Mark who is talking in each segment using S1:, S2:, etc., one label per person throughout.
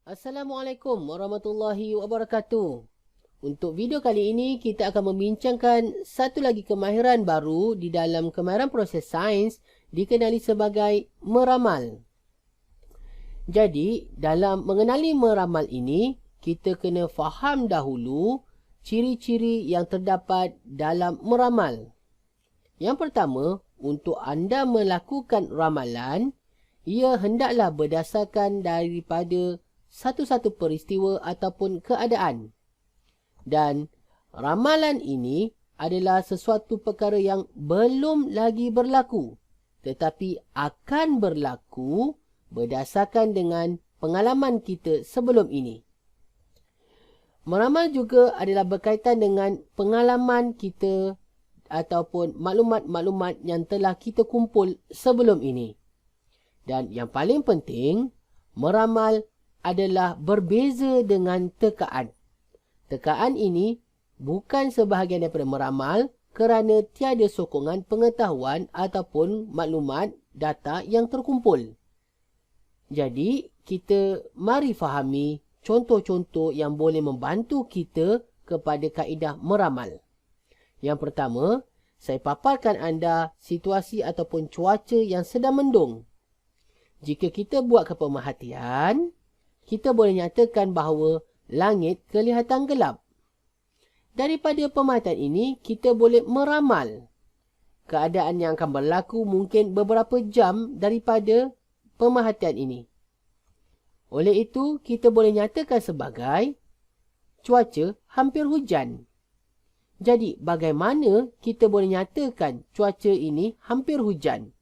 S1: Assalamualaikum warahmatullahi wabarakatuh. Untuk video kali ini, kita akan membincangkan satu lagi kemahiran baru di dalam kemahiran proses sains dikenali sebagai meramal. Jadi, dalam mengenali meramal ini, kita kena faham dahulu ciri-ciri yang terdapat dalam meramal. Yang pertama, untuk anda melakukan ramalan, ia hendaklah berdasarkan daripada satu-satu peristiwa ataupun keadaan. Dan ramalan ini adalah sesuatu perkara yang belum lagi berlaku, tetapi akan berlaku berdasarkan dengan pengalaman kita sebelum ini. Meramal juga adalah berkaitan dengan pengalaman kita ataupun maklumat-maklumat yang telah kita kumpul sebelum ini. Dan yang paling penting, meramal adalah berbeza dengan tekaan. Tekaan ini bukan sebahagian daripada meramal kerana tiada sokongan pengetahuan ataupun maklumat data yang terkumpul. Jadi, kita mari fahami contoh-contoh yang boleh membantu kita kepada kaedah meramal. Yang pertama, saya paparkan anda situasi ataupun cuaca yang sedang mendung. Jika kita buat kepemerhatian, kita boleh nyatakan bahawa langit kelihatan gelap. Daripada pemerhatian ini, kita boleh meramal keadaan yang akan berlaku mungkin beberapa jam daripada pemerhatian ini. Oleh itu, kita boleh nyatakan sebagai cuaca hampir hujan. Jadi, bagaimana kita boleh nyatakan cuaca ini hampir hujan?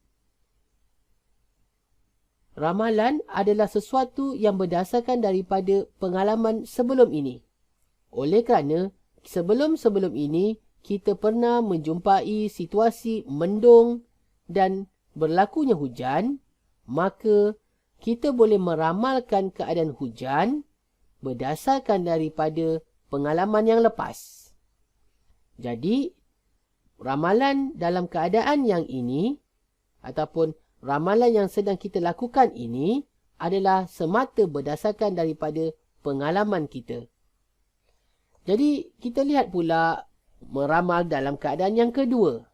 S1: Ramalan adalah sesuatu yang berdasarkan daripada pengalaman sebelum ini. Oleh kerana sebelum-sebelum ini kita pernah menjumpai situasi mendung dan berlakunya hujan, maka kita boleh meramalkan keadaan hujan berdasarkan daripada pengalaman yang lepas. Jadi, ramalan dalam keadaan yang ini ataupun ramalan yang sedang kita lakukan ini adalah semata berdasarkan daripada pengalaman kita. Jadi, kita lihat pula meramal dalam keadaan yang kedua.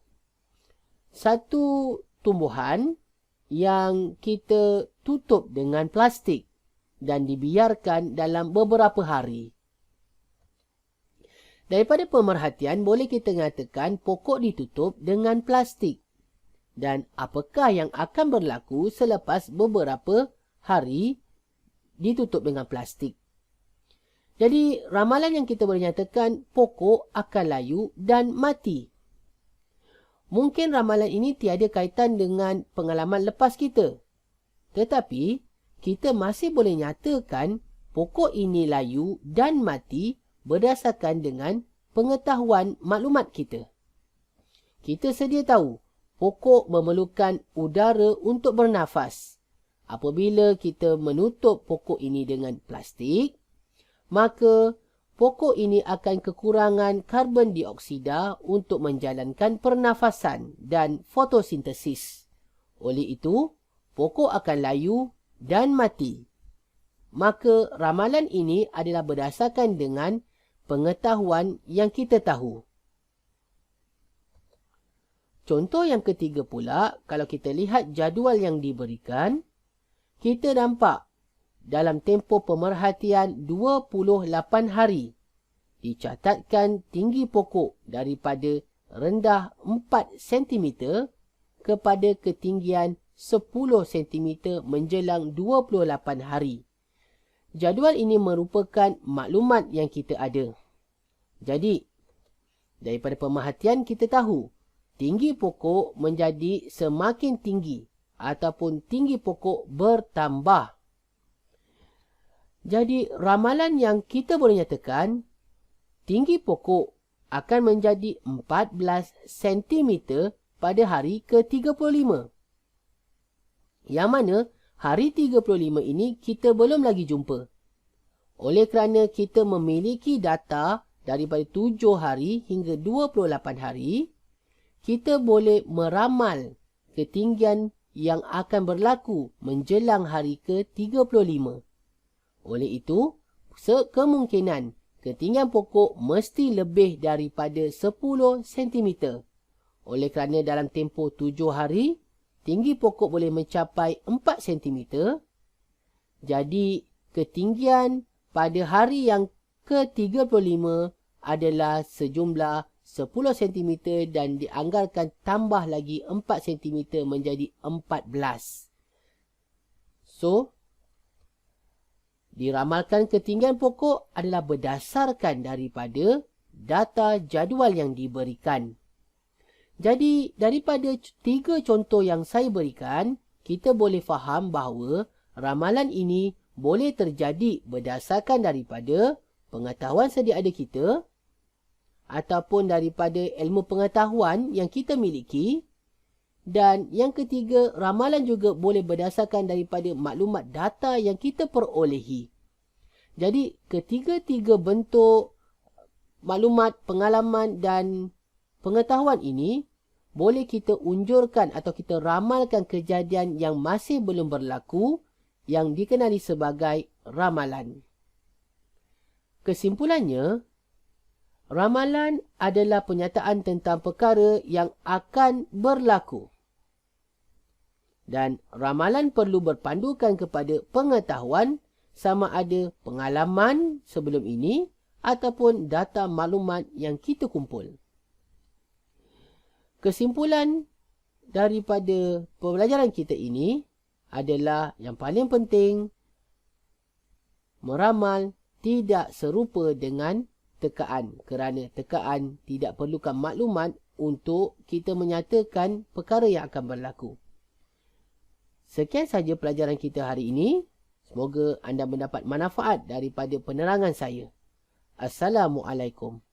S1: Satu tumbuhan yang kita tutup dengan plastik dan dibiarkan dalam beberapa hari. Daripada pemerhatian, boleh kita mengatakan pokok ditutup dengan plastik. Dan apakah yang akan berlaku selepas beberapa hari ditutup dengan plastik? Jadi, ramalan yang kita boleh nyatakan pokok akan layu dan mati. Mungkin ramalan ini tiada kaitan dengan pengalaman lepas kita. Tetapi, kita masih boleh nyatakan pokok ini layu dan mati berdasarkan dengan pengetahuan maklumat kita. Kita sedia tahu, pokok memerlukan udara untuk bernafas. Apabila kita menutup pokok ini dengan plastik, maka pokok ini akan kekurangan karbon dioksida untuk menjalankan pernafasan dan fotosintesis. Oleh itu, pokok akan layu dan mati. Maka ramalan ini adalah berdasarkan dengan pengetahuan yang kita tahu. Contoh yang ketiga pula, kalau kita lihat jadual yang diberikan, kita nampak dalam tempoh pemerhatian 28 hari, dicatatkan tinggi pokok daripada rendah 4 cm kepada ketinggian 10 cm menjelang 28 hari. Jadual ini merupakan maklumat yang kita ada. Jadi, daripada pemerhatian kita tahu, tinggi pokok menjadi semakin tinggi ataupun tinggi pokok bertambah. Jadi, ramalan yang kita boleh nyatakan, tinggi pokok akan menjadi 14 cm pada hari ke-35. Yang mana, hari 35 ini kita belum lagi jumpa. Oleh kerana kita memiliki data daripada 7 hari hingga 28 hari, kita boleh meramal ketinggian yang akan berlaku menjelang hari ke-35. Oleh itu, kemungkinan ketinggian pokok mesti lebih daripada 10 cm. Oleh kerana dalam tempoh 7 hari, tinggi pokok boleh mencapai 4 cm. Jadi, ketinggian pada hari yang ke-35 adalah sejumlah 10 cm dan dianggarkan tambah lagi 4 cm menjadi 14. So, diramalkan ketinggian pokok adalah berdasarkan daripada data jadual yang diberikan. Jadi, daripada 3 contoh yang saya berikan, kita boleh faham bahawa ramalan ini boleh terjadi berdasarkan daripada pengetahuan sedia ada kita ataupun daripada ilmu pengetahuan yang kita miliki. Dan yang ketiga, ramalan juga boleh berdasarkan daripada maklumat data yang kita perolehi. Jadi, ketiga-tiga bentuk maklumat, pengalaman dan pengetahuan ini boleh kita unjurkan atau kita ramalkan kejadian yang masih belum berlaku yang dikenali sebagai ramalan. Kesimpulannya, ramalan adalah penyataan tentang perkara yang akan berlaku. Dan ramalan perlu berpandukan kepada pengetahuan sama ada pengalaman sebelum ini ataupun data maklumat yang kita kumpul. Kesimpulan daripada pembelajaran kita ini adalah yang paling penting, meramal tidak serupa dengan tekaan kerana tekaan tidak perlukan maklumat untuk kita menyatakan perkara yang akan berlaku. Sekian sahaja pelajaran kita hari ini. Semoga anda mendapat manfaat daripada penerangan saya. Assalamualaikum.